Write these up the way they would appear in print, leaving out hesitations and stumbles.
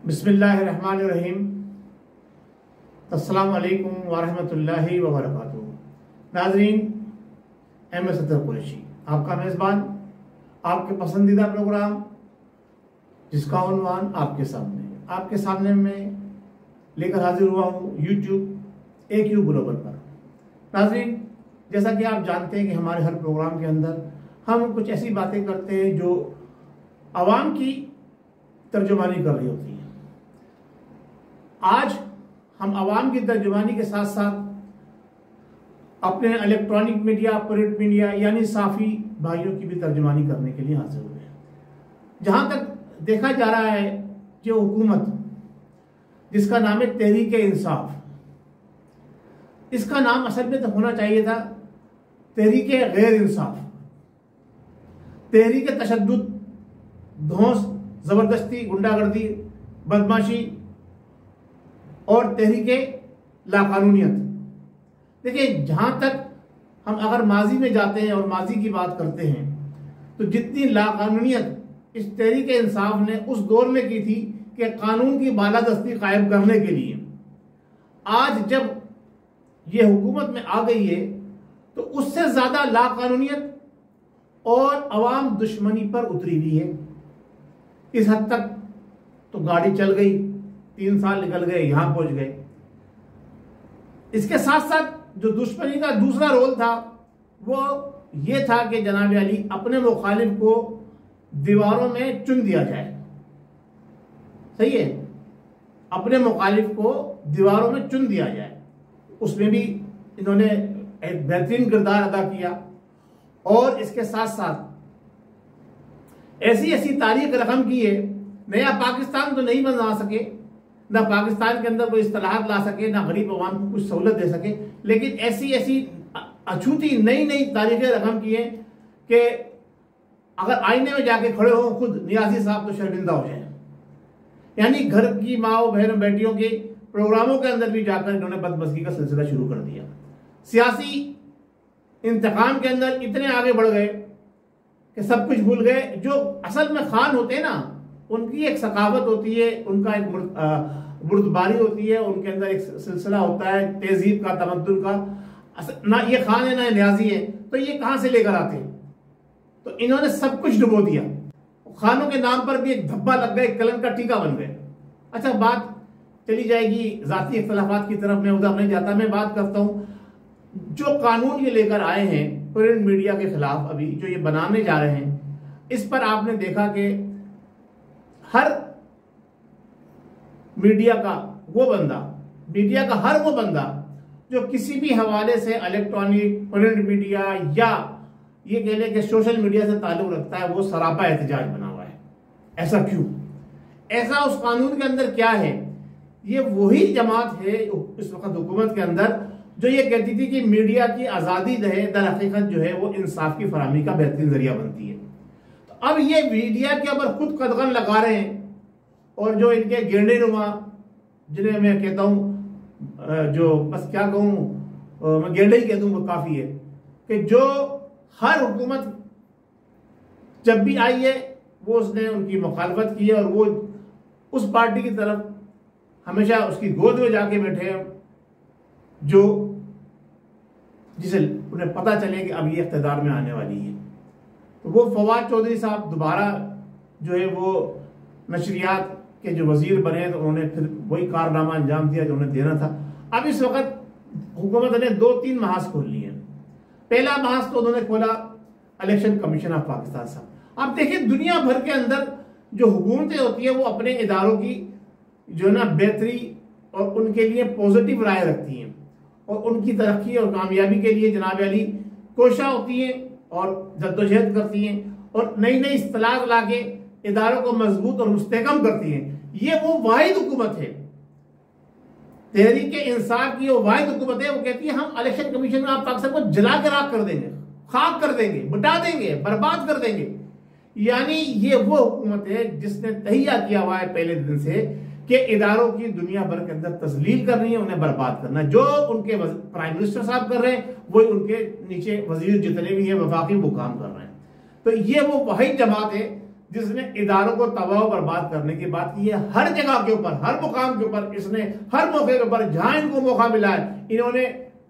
बिस्मिल्लाहिर्रहमानिर्रहीम। अस्सलामु अलैकुम वरहमतुल्लाहि वबरकातुहू। नाज़रीन, अहमद सदर कुरैशी आपका मेज़बान, आपके पसंदीदा प्रोग्राम जिसका उन्वान आपके सामने मैं लेकर हाजिर हुआ हूँ यूट्यूब AQ ग्लोबल पर। नाज़रीन, जैसा कि आप जानते हैं कि हमारे हर प्रोग्राम के अंदर हम कुछ ऐसी बातें करते हैं जो आवाम की तर्जुमानी कर रही होती है। आज हम आवाम की तर्जुमानी के साथ साथ अपने इलेक्ट्रॉनिक मीडिया, प्रिंट मीडिया यानी साफी भाइयों की भी तर्जुमानी करने के लिए हाजिर हुए हैं। जहां तक देखा जा रहा है, जो हुकूमत जिसका नाम है तहरीक इंसाफ, इसका नाम असल में तो होना चाहिए था तहरीक गैर इंसाफ। तहरीक तशद्दुद, धौंस, जबरदस्ती, गुंडागर्दी, बदमाशी और तहरीके लाकानूनियत। देखिए, जहां तक हम अगर माजी में जाते हैं और माजी की बात करते हैं तो जितनी लाकानूनियत इस तहरीके इंसाफ ने उस दौर में की थी कि कानून की बालादस्ती कायम करने के लिए, आज जब ये हुकूमत में आ गई है तो उससे ज्यादा लाकानूनियत और अवाम दुश्मनी पर उतरी हुई है। इस हद तक तो गाड़ी चल गई, 3 साल निकल गए, यहां पहुंच गए। इसके साथ साथ जो दुश्मनी का दूसरा रोल था वो ये था कि जनाब अली अपने मुखालिफ को दीवारों में चुन दिया जाए। सही है, अपने मुखालिफ को दीवारों में चुन दिया जाए। उसमें भी इन्होंने एक बेहतरीन किरदार अदा किया और इसके साथ साथ ऐसी ऐसी तारीख रकम की है। नया पाकिस्तान तो नहीं बना सके, ना पाकिस्तान के अंदर कोई इस्तेलाहात ला सके, ना गरीब अवाम को कुछ सहूलत दे सके, लेकिन ऐसी ऐसी अछूती नई नई तारीखें रकम की हैं कि अगर आईने में जाके खड़े हो खुद नियाजी साहब तो शर्मिंदा हो जाए। यानी घर की माओ बहनों बेटियों के प्रोग्रामों के अंदर भी जाकर इन्होंने बदमज़गी का सिलसिला शुरू कर दिया। सियासी इंतकाम के अंदर इतने आगे बढ़ गए कि सब कुछ भूल गए। जो असल में खान होते हैं ना, उनकी एक सकावत होती है, उनका एक बुर्दबारी होती है, उनके अंदर एक सिलसिला होता है तहजीब का, तमद्दुन का। ना ये खान है ना न्याजी है, तो ये कहां से लेकर आते हैं? तो इन्होंने सब कुछ डुबो दिया। खानों के नाम पर भी एक धब्बा लग गए, कलंक का टीका बन गए। अच्छा, बात चली जाएगी जाती इख्तलाफात की तरफ, मैं उधर नहीं जाता। मैं बात करता हूं जो कानून ये लेकर आए हैं प्रिंट मीडिया के खिलाफ, अभी जो ये बनाने जा रहे हैं, इस पर आपने देखा कि हर मीडिया का हर वो बंदा जो किसी भी हवाले से इलेक्ट्रॉनिक, प्रिंट मीडिया या ये कह लें कि सोशल मीडिया से ताल्लुक रखता है, वो सरापा एहतजाज बना हुआ है। ऐसा क्यों? ऐसा उस कानून के अंदर क्या है? ये वही जमात है इस वक्त हुकूमत के अंदर जो ये कहती थी कि मीडिया की आज़ादी दर हकीकत जो है वो इंसाफ की फराहमी का बेहतरीन जरिया बनती है। तो अब ये मीडिया के ऊपर खुद कदगन लगा रहे हैं और जो इनके गेंडे नुमा, जिन्हें मैं कहता हूं, जो बस क्या कहूं, मैं गेंडे ही कह दूं वो काफी है, कि जो हर हुकूमत जब भी आई है वो उसने उनकी मुखालफत की है और वो उस पार्टी की तरफ हमेशा उसकी गोद में जाके बैठे हैं जो जिसे उन्हें पता चले कि अब ये इख्तिदार में आने वाली है। तो वो फवाद चौधरी साहब दोबारा जो है वो नशरियात के जो वजीर बने, तो उन्होंने फिर वही कारनामा अंजाम दिया जो उन्हें देना था। अब इस वक्त हुकूमत ने 2-3 महाज खोल लिए। पहला महाज तो उन्होंने खोला इलेक्शन कमीशन ऑफ पाकिस्तान साहब। आप देखिए, दुनिया भर के अंदर जो हुकूमतें होती है वो अपने इदारों की जो ना बेहतरी और उनके लिए पॉजिटिव राय रखती हैं और उनकी तरक्की और कामयाबी के लिए जनाब अली कोशिश होती हैं और जद्दोजहद करती हैं और नई नई इस्तेलाह लाके इदारों को मजबूत और मुस्तहकम करती हैं। ये वो वाहिद हुकूमत है, तहरीक इंसाफ की वो वाहिद हुकूमत है। वो कहती है हम इलेक्शन कमीशन में आप पाकिस्तान को जला के राख कर देंगे, खाक कर देंगे, मिटा देंगे, बर्बाद कर देंगे। यानी ये वो हुकूमत है जिसने तहिया किया हुआ है पहले दिन से कि इदारों की दुनिया भर के अंदर तस्लील करनी है, उन्हें बर्बाद करना है। जो उनके प्राइम मिनिस्टर साहब कर रहे हैं वही उनके नीचे वजीर जितने भी हैं वफाकी वो काम कर रहे हैं। तो ये वो वही जमात है जिसने इदारों को तबाह बर्बाद करने की बात की है। हर जगह के ऊपर, हर मुकाम के ऊपर, इसने हर मौके के ऊपर जहां इनको मौका मिला है इन्होंने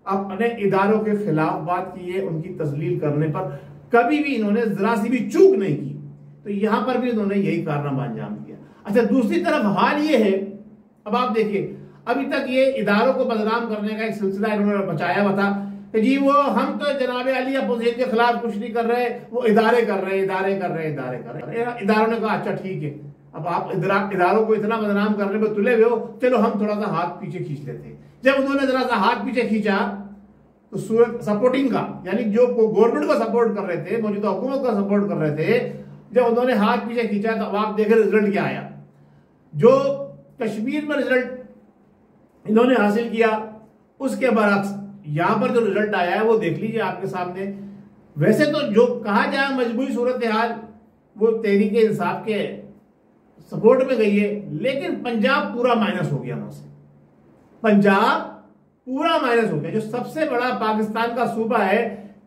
अपने इदारों के खिलाफ बात की है। उनकी तस्लील करने पर कभी भी इन्होंने जरा सी भी चूक नहीं की। तो यहां पर भी इन्होंने यही कारनामा अंजाम दिया। अच्छा, दूसरी तरफ हाल ये है, अब आप देखिए, अभी तक ये इदारों को बदनाम करने का एक सिलसिला इन्होंने बचाया हुआ था कि जी वो हम तो जनाब अली अपोजिशन के खिलाफ कुछ नहीं कर रहे, वो इदारे कर रहे, इदारे कर रहे, इदारे कर रहे। इदारों ने कहा अच्छा ठीक है, अब आप इदारों को इतना बदनाम करने में तुले हुए हो, चलो हम थोड़ा सा हाथ पीछे खींच लेते हैं। जब उन्होंने जरा सा हाथ पीछे खींचा तो सूरत सपोर्टिंग का, यानी जो गवर्नमेंट को सपोर्ट कर रहे थे, मौजूदा हुकूमत को सपोर्ट कर रहे थे, जब उन्होंने हाथ पीछे खींचा तो अब आप देखें रिजल्ट क्या आया। जो कश्मीर में रिजल्ट इन्होंने हासिल किया उसके बरक्स यहां पर जो रिजल्ट आया है वो देख लीजिए आपके सामने। वैसे तो जो कहा जाए मजबूरी सूरत हाल वो तहरीक इंसाफ के सपोर्ट में गई है, लेकिन पंजाब पूरा माइनस हो गया वहां से। पंजाब पूरा माइनस हो गया। जो सबसे बड़ा पाकिस्तान का सूबा है,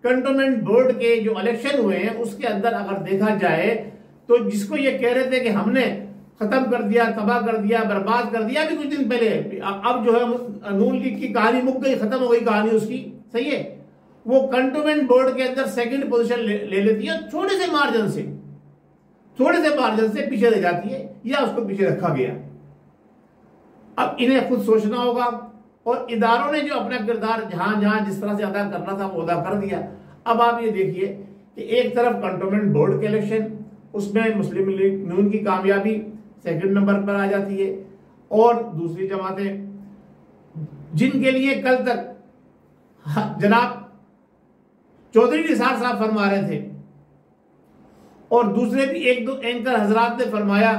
कंटोनमेंट बोर्ड के जो इलेक्शन हुए हैं उसके अंदर अगर देखा जाए तो जिसको ये कह रहे थे कि हमने खत्म कर दिया, तबाह कर दिया, बर्बाद कर दिया अभी कुछ दिन पहले, अब जो है नून लीग की कहानी मुक गई, खत्म हो गई कहानी उसकी, सही है। वो कंटोनमेंट बोर्ड के अंदर सेकंड पोजीशन ले लेती है, थोड़े से मार्जिन से पीछे रह जाती है या उसको पीछे रखा गया। अब इन्हें खुद सोचना होगा और इदारों ने जो अपना किरदार जहां जहां जिस तरह से अदा करना था वो अदा कर दिया। अब आप ये देखिए कि एक तरफ कंटोनमेंट बोर्ड के इलेक्शन, उसमें मुस्लिम लीग नून की कामयाबी सेकंड नंबर पर आ जाती है, और दूसरी जमातें जिनके लिए कल तक जनाब चौधरी निसार साहब फरमा रहे थे और दूसरे भी एक दो एंकर हजरात ने फरमाया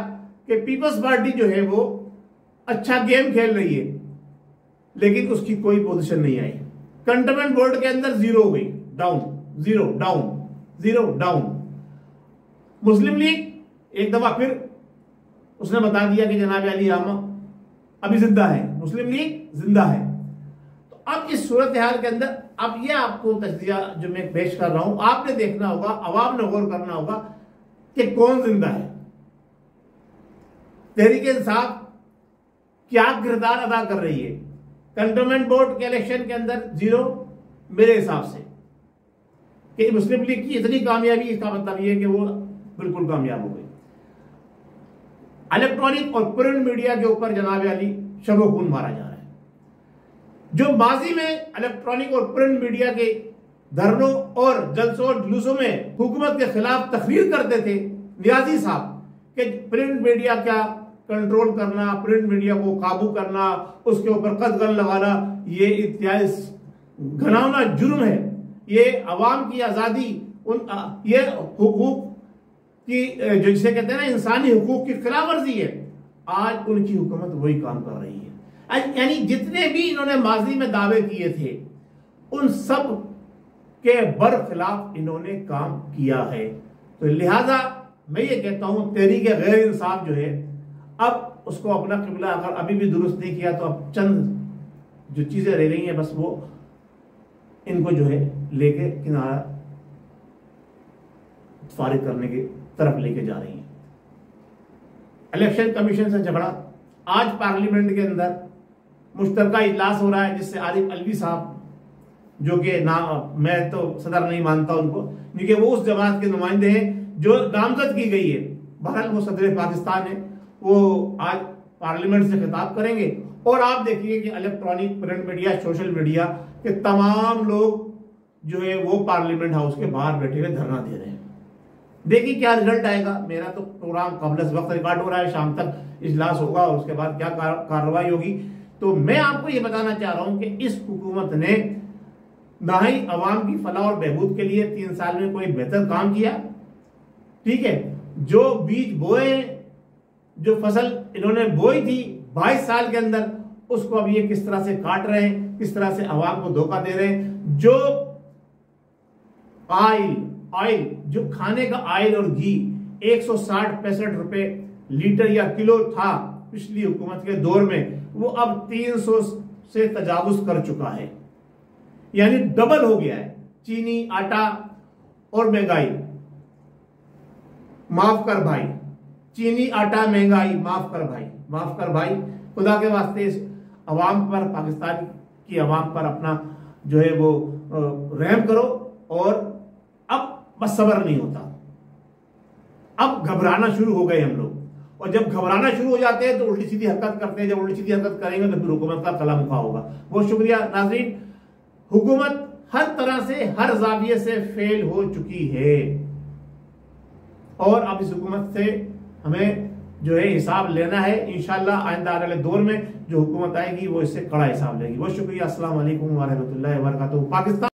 कि पीपल्स पार्टी जो है वो अच्छा गेम खेल रही है, लेकिन उसकी कोई पोजीशन नहीं आई। कंटोनमेंट बोर्ड के अंदर जीरो हो गई, down, zero down, zero down. Muslim League एक दफा फिर उसने बता दिया कि जनाब अली रामा अभी जिंदा है, मुस्लिम लीग जिंदा है। तो अब इस सूरत हाल के अंदर अब यह आपको तजजिया जो मैं पेश कर रहा हूं, आपने देखना होगा, अवाम ने गौर करना होगा कि कौन जिंदा है। तहरीक इंसाफ क्या किरदार अदा कर रही है। कंटोनमेंट बोर्ड के इलेक्शन के अंदर जीरो, मेरे हिसाब से कि मुस्लिम लीग की इतनी कामयाबी, इसका मतलब यह है कि वो बिल्कुल कामयाब हो गई। इलेक्ट्रॉनिक और प्रिंट मीडिया के ऊपर जनाब अली शबो खून मारा जा रहा है। जो माजी में इलेक्ट्रॉनिक और प्रिंट मीडिया के धरनों और जलसों और जुलूसों में हुकूमत के खिलाफ तकरीर करते थे नियाजी साहब कि प्रिंट मीडिया क्या कंट्रोल करना, प्रिंट मीडिया को काबू करना, उसके ऊपर कदगन लगाना, ये इत्यादि घनावना जुर्म है, ये अवाम की आजादी, ये हुकूक की जिसे कहते हैं ना इंसानी हुकूक की खिलाफ वर्जी है। आज उनकी हुकूमत वही काम कर रही है। यानी जितने भी इन्होंने माजी में दावे किए थे उन सब के बरखिलाफ इन्होंने काम किया है। तो लिहाजा मैं ये कहता हूं तहरीक गैर इंसाफ जो है अब उसको अपना किबला अगर अभी भी दुरुस्त नहीं किया तो अब चंद जो चीजें रह गई हैं बस वो इनको जो है लेके किनारा फारिग करने की तरफ लेके जा रही है। इलेक्शन कमीशन से झगड़ा, आज पार्लियामेंट के अंदर मुश्तरका इजलास हो रहा है जिससे आरिफ अलवी साहब, जो कि मैं तो सदर नहीं मानता उनको, क्योंकि वो उस जमात के नुमाइंदे हैं जो नामजद की गई है। बहरहाल वो सदर पाकिस्तान है, वो आज पार्लियामेंट से खिताब करेंगे और आप देखिए कि electronic, print media, social media के तमाम लोग जो है वो पार्लियामेंट हाउस के बाहर बैठे हुए धरना दे रहे हैं। देखिए क्या रिजल्ट आएगा। मेरा तो प्रोग्राम कबल वक्त रिकॉर्ड हो रहा है, शाम तक इजलास होगा और उसके बाद क्या कार्रवाई होगी। तो मैं आपको ये बताना चाह रहा हूं कि इस हुकूमत ने ना ही अवाम की फलाह और बहबूद के लिए 3 साल में कोई बेहतर काम किया, ठीक है, जो बीज बोए, जो फसल इन्होंने बोई थी 22 साल के अंदर, उसको अब ये किस तरह से काट रहे हैं, किस तरह से आवाम को धोखा दे रहे हैं। जो ऑयल जो खाने का ऑयल और घी 160-165 रुपए लीटर या किलो था पिछली हुकूमत के दौर में, वो अब 300 से तजावुज कर चुका है, यानी डबल हो गया है। चीनी, आटा और महंगाई, माफ कर भाई, चीनी, आटा, महंगाई, माफ कर भाई, माफ कर भाई, खुदा के वास्ते इस अवाम पर, पाकिस्तान की अवाम पर अपना जो है वो रहम करो। और अब बस सब्र नहीं होता, अब घबराना शुरू हो गए हम लोग, और जब घबराना शुरू हो जाते हैं तो उल्टी सीधी हरकत करते हैं। जब उल्टी सीधी हरकत करेंगे तो फिर हुकूमत का कला मुखा होगा। बहुत शुक्रिया नाज़रीन, हुकूमत हर तरह से, हर जाविये से फेल हो चुकी है, और अब इस हुकूमत से हमें जो है हिसाब लेना है। इंशाअल्लाह आइंदा आने वाले दौर में जो हुकूमत आएगी वो इससे कड़ा हिसाब लेगी। बहुत शुक्रिया। अस्सलाम वालेकुम व रहमतुल्लाहि व बरकातहू। पाकिस्तान